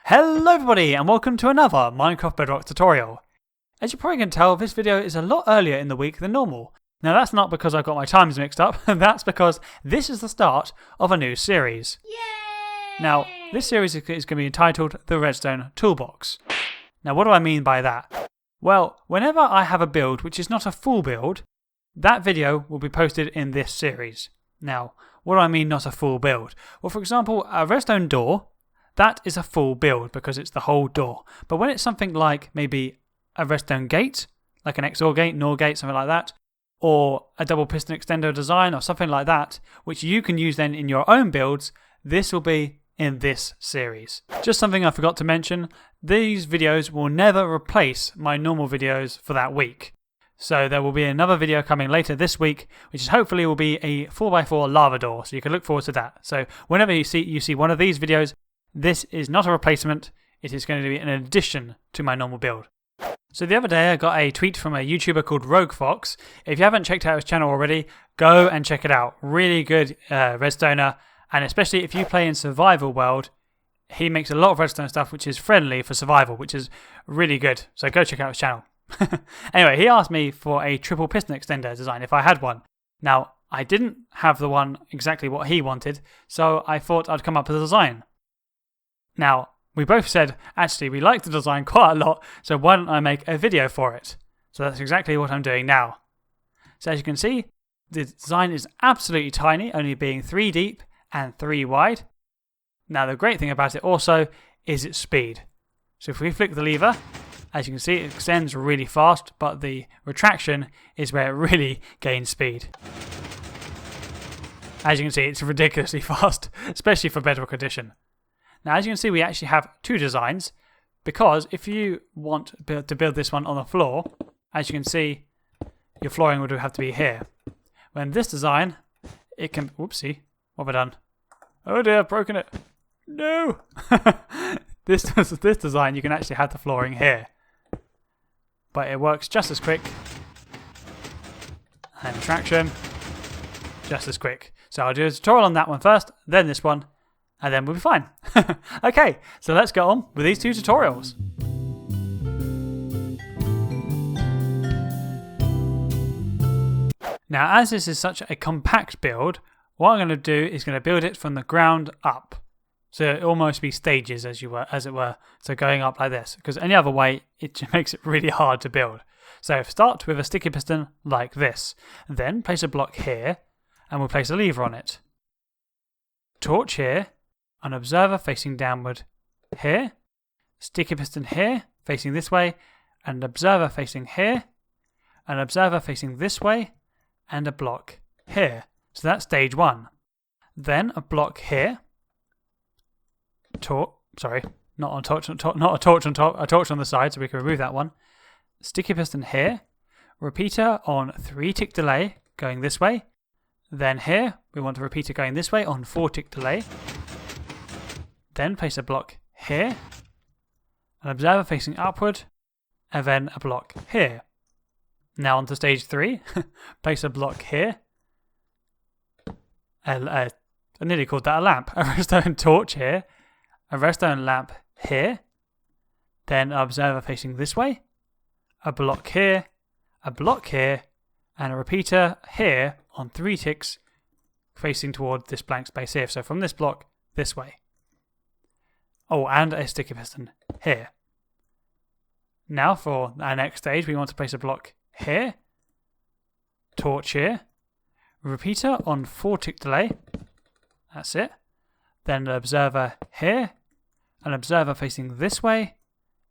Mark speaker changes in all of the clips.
Speaker 1: Hello everybody and welcome to another Minecraft Bedrock tutorial. As you probably can tell, this video is a lot earlier in the week than normal. Now that's not because I've got my times mixed up, that's because this is the start of a new series.
Speaker 2: Yay!
Speaker 1: Now this series is going to be entitled The Redstone Toolbox. Now what do I mean by that? Well, whenever I have a build which is not a full build, that video will be posted in this series. Now, what do I mean not a full build? Well, for example, a redstone door, that is a full build because it's the whole door. But when it's something like maybe a redstone gate, like an XOR gate, NOR gate, something like that, or a double piston extender design or something like that, which you can use then in your own builds, this will be in this series. Just something I forgot to mention, these videos will never replace my normal videos for that week. So there will be another video coming later this week, which is hopefully will be a 4x4 lava door, so you can look forward to that. So whenever you see one of these videos, this is not a replacement, it is going to be an addition to my normal build. So the other day I got a tweet from a YouTuber called Rogue Fox. If you haven't checked out his channel already, go and check it out. Really good redstoner, and especially if you play in survival world, he makes a lot of redstone stuff which is friendly for survival, which is really good. So go check out his channel. Anyway, he asked me for a triple piston extender design if I had one. Now, I didn't have the one exactly what he wanted, so I thought I'd come up with a design. Now, we both said, actually, we like the design quite a lot, so why don't I make a video for it? So that's exactly what I'm doing now. So as you can see, the design is absolutely tiny, only being 3 deep and 3 wide. Now, the great thing about it also is its speed. So if we flick the lever, as you can see, it extends really fast, but the retraction is where it really gains speed. As you can see, it's ridiculously fast, especially for Bedrock Edition. Now, as you can see, we actually have 2 designs, because if you want to build this one on the floor, as you can see, your flooring would have to be here. When this design, it can... Whoopsie, what have I done? Oh dear, I've broken it. No! This design, you can actually have the flooring here. But it works just as quick. And traction, just as quick. So I'll do a tutorial on that one first, then this one, and then we'll be fine. Okay, so let's get on with these 2 tutorials. Now, as this is such a compact build, what I'm going to do is going to build it from the ground up. So it almost be stages as it were. So going up like this, because any other way, it just makes it really hard to build. So start with a sticky piston like this. Then place a block here, and we'll place a lever on it. Torch here, an observer facing downward here, sticky piston here, facing this way, an observer facing here, an observer facing this way, and a block here. So that's stage 1. Then a block here, not a torch on top, a torch on the side, so we can remove that one. Sticky piston here, repeater on 3 tick delay going this way. Then here, we want a repeater going this way on 4 tick delay. Then place a block here, an observer facing upward, and then a block here. Now on to stage 3, place a block here. I nearly called that a lamp. A redstone torch here, a redstone lamp here, then an observer facing this way, a block here, and a repeater here on 3 ticks facing toward this blank space here. So from this block, this way. Oh, and a sticky piston here. Now for our next stage, we want to place a block here, torch here, repeater on 4 tick delay. That's it. Then an observer here, an observer facing this way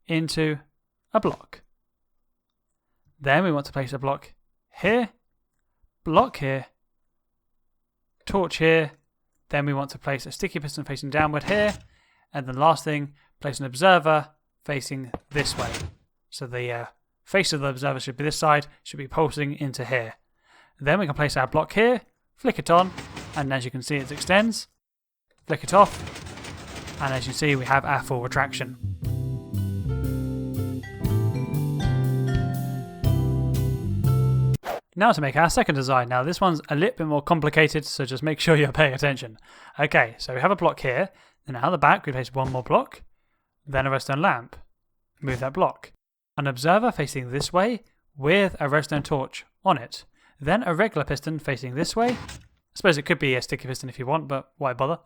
Speaker 1: into a block. Then we want to place a block here, torch here. Then we want to place a sticky piston facing downward here. And then last thing, place an observer facing this way. So the face of the observer should be this side, should be pulsing into here. Then we can place our block here, flick it on, and as you can see it extends. Flick it off, and as you see we have our full retraction. Now to make our second design. Now this one's a little bit more complicated, so just make sure you're paying attention. Okay, so we have a block here, then out the back we place one more block, then a redstone lamp. Move that block. An observer facing this way with a redstone torch on it. Then a regular piston facing this way. I suppose it could be a sticky piston if you want, but why bother?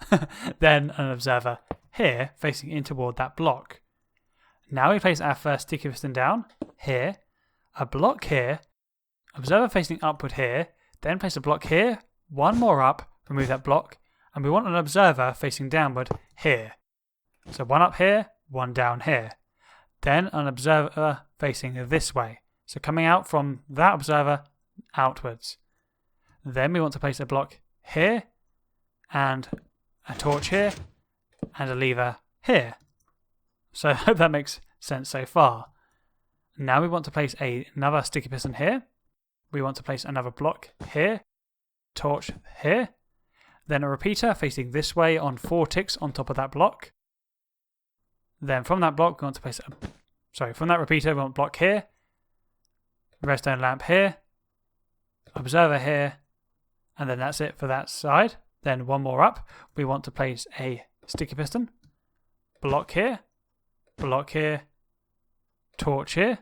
Speaker 1: Then an observer here facing in toward that block. Now we place our first sticky piston down here, a block here, observer facing upward here, then place a block here, one more up, remove that block, and we want an observer facing downward here. So one up here, one down here. Then an observer facing this way. So coming out from that observer outwards. Then we want to place a block here, and a torch here, and a lever here. So I hope that makes sense so far. Now we want to place another sticky piston here. We want to place another block here, torch here, then a repeater facing this way on 4 ticks on top of that block. Then from that block we want to place from that repeater we want block here, redstone lamp here, observer here, and then that's it for that side. Then one more up, we want to place a sticky piston, block here, torch here,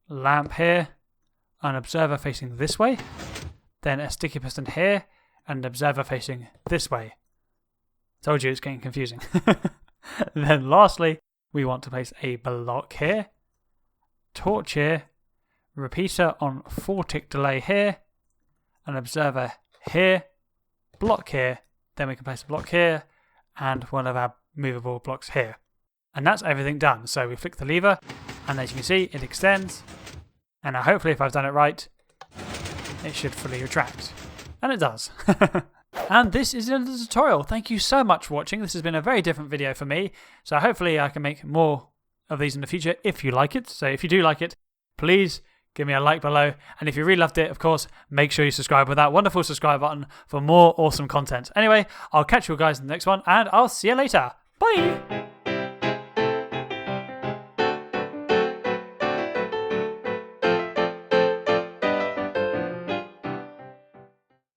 Speaker 1: lamp here, an observer facing this way, then a sticky piston here, and an observer facing this way. Told you it's getting confusing. Then lastly, we want to place a block here, torch here, repeater on 4 tick delay here, an observer here, block here, then we can place a block here, and one of our movable blocks here. And that's everything done. So we flick the lever, and as you can see, it extends, and hopefully if I've done it right, it should fully retract. And it does. And this is the tutorial. Thank you so much for watching. This has been a very different video for me, so hopefully I can make more of these in the future if you like it. So if you do like it, please give me a like below, and if you really loved it, of course, make sure you subscribe with that wonderful subscribe button for more awesome content. Anyway, I'll catch you guys in the next one, and I'll see you later. Bye!